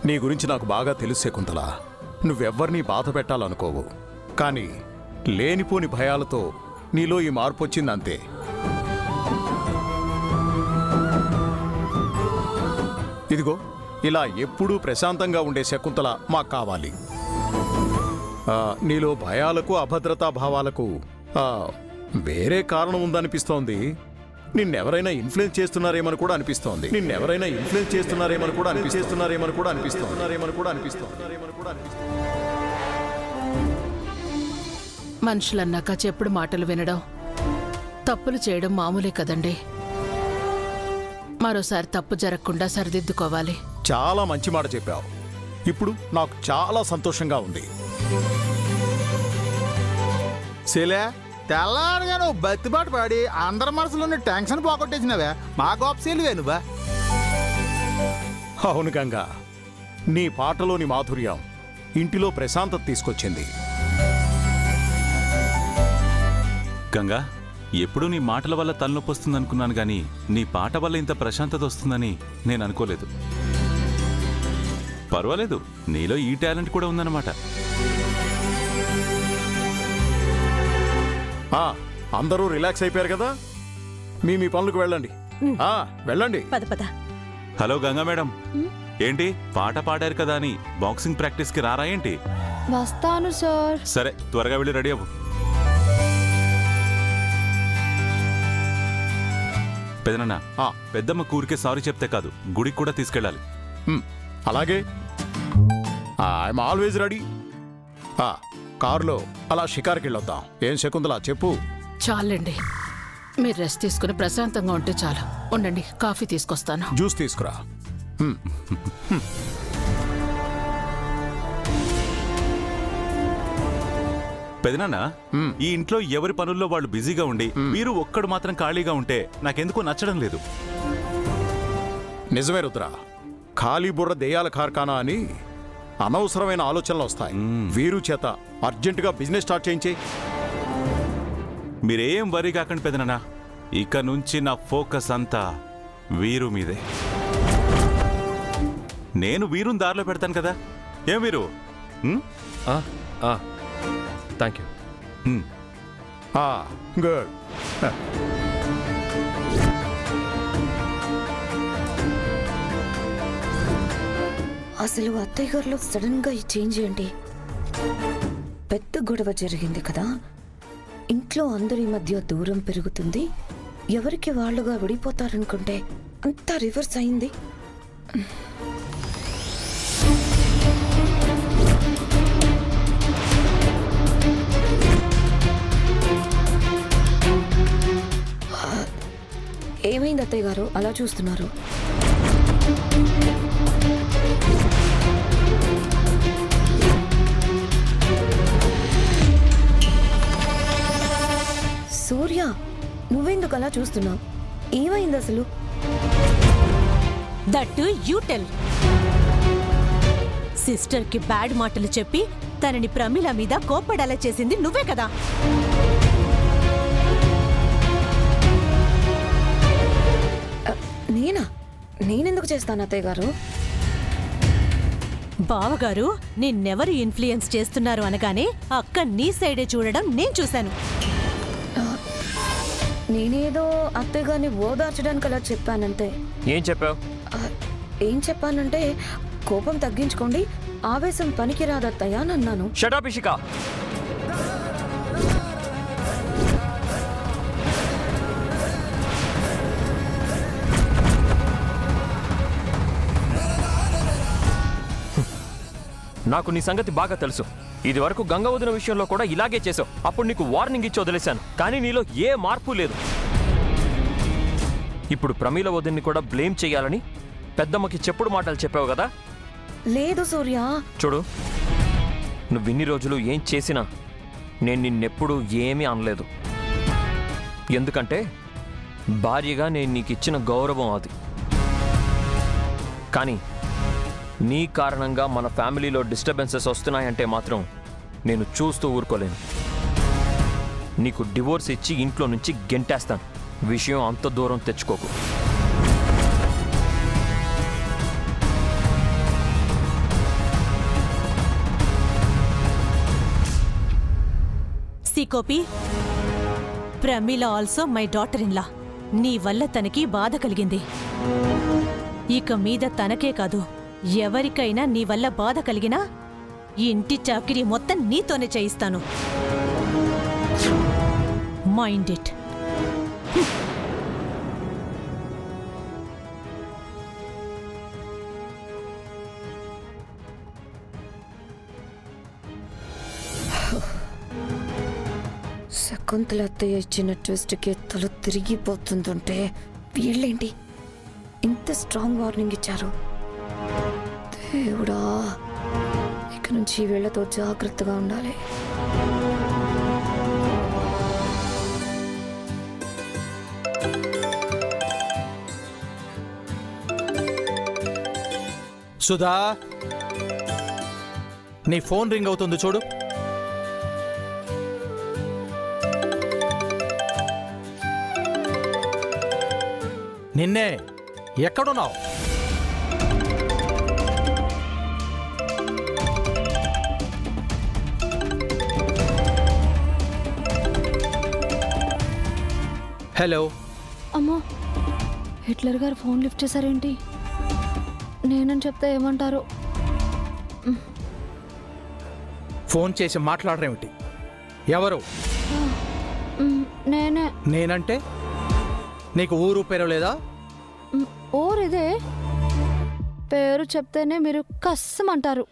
నీ గురించి నాకు బాగా తెలుసు శకుంతల. నువ్వెవ్వరినీ బాధ పెట్టాలనుకోవు, కానీ లేనిపోని భయాలతో నీలో ఈ మార్పు వచ్చిందంతే. ఇదిగో ఇలా ఎప్పుడూ ప్రశాంతంగా ఉండే శకుంతల మాకు కావాలి. నీలో భయాలకు అభద్రతా భావాలకు వేరే కారణం ఉందనిపిస్తోంది. నిన్నెవరైనా ఇన్ఫ్లుయెన్స్ చేస్తున్నారేమని కూడా అనిపిస్తోంది. మనుషులన్నాక చెప్పుడు మాటలు వినడం, తప్పులు చేయడం మామూలే కదండి. మరోసారి తప్పు జరగకుండా సరిదిద్దుకోవాలి. చాలా మంచి మాట చెప్పావు. ఇప్పుడు నాకు చాలా సంతోషంగా ఉంది. శిలే, తెల్లారుగా నువ్వు బతిపాటు పాడి అందరి మనసులోని టెన్షన్ పోగొట్టేసినవే. మా గొప్ప శీలువే నువ్వా. అవును గంగా, నీ పాటలోని మాధుర్యం ఇంటిలో ప్రశాంతత తీసుకొచ్చింది. గంగా, ఎప్పుడూ నీ మాటల వల్ల తలనొప్పి వస్తుందనుకున్నాను గానీ నీ పాట వల్ల ఇంత ప్రశాంతత వస్తుందని నేను అనుకోలేదు. పర్వాలేదు, నీలో ఈ టాలెంట్ కూడా ఉందన్నమాట. అందరూ రిలాక్స్ అయిపోయారు కదా, మీ పనులకు వెళ్ళండి. వెళ్ళండి. హలో గంగా మేడం, ఏంటి పాట పాడారు కదా అని బాక్సింగ్ ప్రాక్టీస్ కి రారా ఏంటి? వస్తాను సార్. సరే, త్వరగా వెళ్ళి రెడీ అవ్వు. పెదనన్న, పెద్దమ్మ కూరికే సారీ చెప్తే కాదు, గుడికి కూడా తీసుకెళ్ళాలి. అలాగే, ఐఎమ్ ఆల్వేజ్ రెడీ. కారులో అలా షికార్కి వెళ్ళొద్దాం. ఏం శకుంతల, చెప్పు. చాలండి, మీరు రెస్ట్ తీసుకుని ప్రశాంతంగా ఉంటే చాలు. ఉండండి, కాఫీ తీసుకొస్తాను. జ్యూస్ తీసుకురా. పెదనాన్న, ఈ ఇంట్లో ఎవరి పనుల్లో వాళ్ళు బిజీగా ఉండి మీరు ఒక్కడు మాత్రం ఖాళీగా ఉంటే నాకెందుకో నచ్చడం లేదు. నిజమే రుద్ర, ఖాళీ బుర్ర దెయ్యాల కార్ఖానా అని అనవసరమైన ఆలోచనలు వస్తాయి. వీరు చేత అర్జెంటుగా బిజినెస్ స్టార్ట్ చేయించే. మీరేం వరీ కాకండి పెదనాన్న, ఇక నుంచి నా ఫోకస్ అంతా వీరు మీదే. నేను వీరుని దారిలో పెడతాను కదా. ఏం వీరు? Thank you. గుడ్. అసలు అత్తయ్య గారిలో సడన్ గా ఈ చేంజ్ ఏంటి? పెద్ద గొడవ జరిగింది కదా, ఇంట్లో అందరి మధ్య దూరం పెరుగుతుంది, ఎవరికి వాళ్ళుగా విడిపోతారనుకుంటే అంతా రివర్స్ అయింది. ఏమైంది అత్తయ్య గారు అలా చూస్తున్నారు? సూర్య, నువ్వెందుకు అలా చూస్తున్నావు? ఏమైంది అసలు? That you tell. సిస్టర్ కి బ్యాడ్ మాటలు చెప్పి తనని ప్రమిళ మీద కోప్పడేలా చేసింది నువ్వే కదా. నేనెందుకు చేస్తాను అత్తయ్య గారు? బావగారు నిన్నెవరు ఇన్ఫ్లుయెన్స్ చేస్తున్నారు అనగానే అక్క నీ సైడే చూడడం నేను చూశాను. నేనేదో అత్తయ్య గారిని ఓదార్చడానికి అలా చెప్పానంతే. ఏం చెప్పావు? ఏం చెప్పానంటే, కోపం తగ్గించుకోండి, ఆవేశం పనికిరాదత్తయ్య అని అన్నాను. Shut up Ishika. నాకు నీ సంగతి బాగా తెలుసు. ఇది వరకు గంగ వదిన విషయంలో కూడా ఇలాగే చేసావు. అప్పుడు నీకు వార్నింగ్ ఇచ్చి వదిలేశాను, కానీ నీలో ఏ మార్పు లేదు. ఇప్పుడు ప్రమీల వదిన్ని కూడా బ్లేమ్ చేయాలని పెద్దమ్మకి చెప్పుడు మాటలు చెప్పావు కదా. లేదు సూర్య. చూడు, నువ్వు ఇన్ని రోజులు ఏం చేసినా నేను నిన్నెప్పుడు ఏమీ అనలేదు. ఎందుకంటే భార్యగా నేను నీకు ఇచ్చిన గౌరవం అది. కానీ నీ కారణంగా మన ఫ్యామిలీలో డిస్టర్బెన్సెస్ వస్తున్నాయంటే మాత్రం నేను చూస్తూ ఊరుకోలేను. నీకు డివోర్స్ ఇచ్చి ఇంట్లో నుంచి గెంటేస్తాను. విషయం అంత దూరం తెచ్చుకోకు. సీకోపి Pramila also my daughter in law. నీ వల్ల తనకి బాధ కలిగింది. ఇక మీద తనకే కాదు, ఎవరికైనా నీ వల్ల బాధ కలిగినా ఇంటి చాకిరీ మొత్తం నీతోనే చేయిస్తాను. Mind it. శకుంతల అత్తయ్య ఇచ్చిన ట్విస్ట్కి తల తిరిగిపోతుందంటే వీళ్ళేంటి ఇంత స్ట్రాంగ్ వార్నింగ్ ఇచ్చారు? దేవుడా, ఇక నుంచి వీళ్ళతో జాగ్రత్తగా ఉండాలి. సుధా, నీ ఫోన్ రింగ్ అవుతుంది చూడు. నిన్నే, ఎక్కడున్నావు? హలో. అమ్మో, హిట్లర్ గారు ఫోన్ లిఫ్ట్ చేశారేంటి? నేనని చెప్తే ఏమంటారు? ఫోన్ చేసి మాట్లాడరేమిటి? ఎవరు? నేనే. నేనంటే నీకు ఊరు పేరు లేదా? ఊరిదే, పేరు చెప్తేనే మీరు కస్సమంటారు.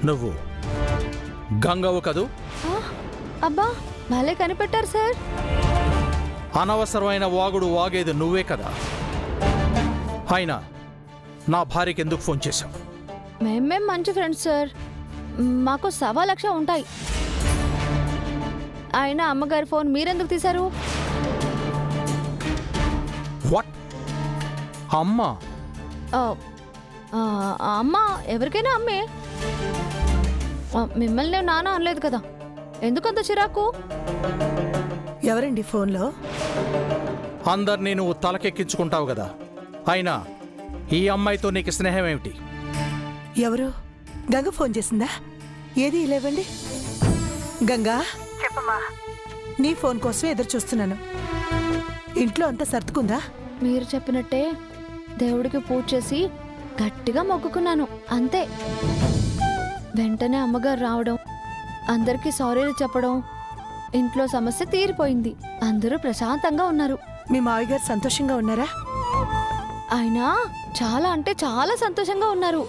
నువ్వు గంగవు కదూ? అబ్బా, భలే కనిపెట్టారు సార్. అనవసరమైన వాగుడు వాగేది నువ్వే కదా. అయినా నా భార్యకి ఎందుకు ఫోన్ చేశావు? మేమేం మంచి ఫ్రెండ్స్ సార్, మాకు 1,00,000 ఉంటాయి. అయినా అమ్మగారి ఫోన్ మీరెందుకు తీశారు? వాట్? అమ్మా? అమ్మ ఎవరికైనా అమ్మే. మిమ్మల్ని నేను నాన్న అనలేదు కదా, ఎందుకంత చిరాకు? ఎవరండి ఫోన్లో? అందరినీ నువ్వు తలకెక్కించుకుంటావు కదా. అయినా ఈ అమ్మాయితో నీకు స్నేహం ఏమిటి? ఎవరు? గంగ ఫోన్ చేసిందా? ఏది లేవండి. గంగా, చెప్పమ్మా. నీ ఫోన్ కోసమే ఎదురు చూస్తున్నాను. ఇంట్లో అంతా సర్దుకుందా? మీరు చెప్పినట్టే దేవుడికి పూజ చేసి గట్టిగా మొక్కుకున్నాను, అంతే. వెంటనే అమ్మగారు రావడం, అందరికీ సారీలు చెప్పడం, ఇంట్లో సమస్య తీరిపోయింది. అందరూ ప్రశాంతంగా ఉన్నారు. మీ మావయ్య గారు సంతోషంగా ఉన్నారా? ఆయన చాలా అంటే చాలా సంతోషంగా ఉన్నారు.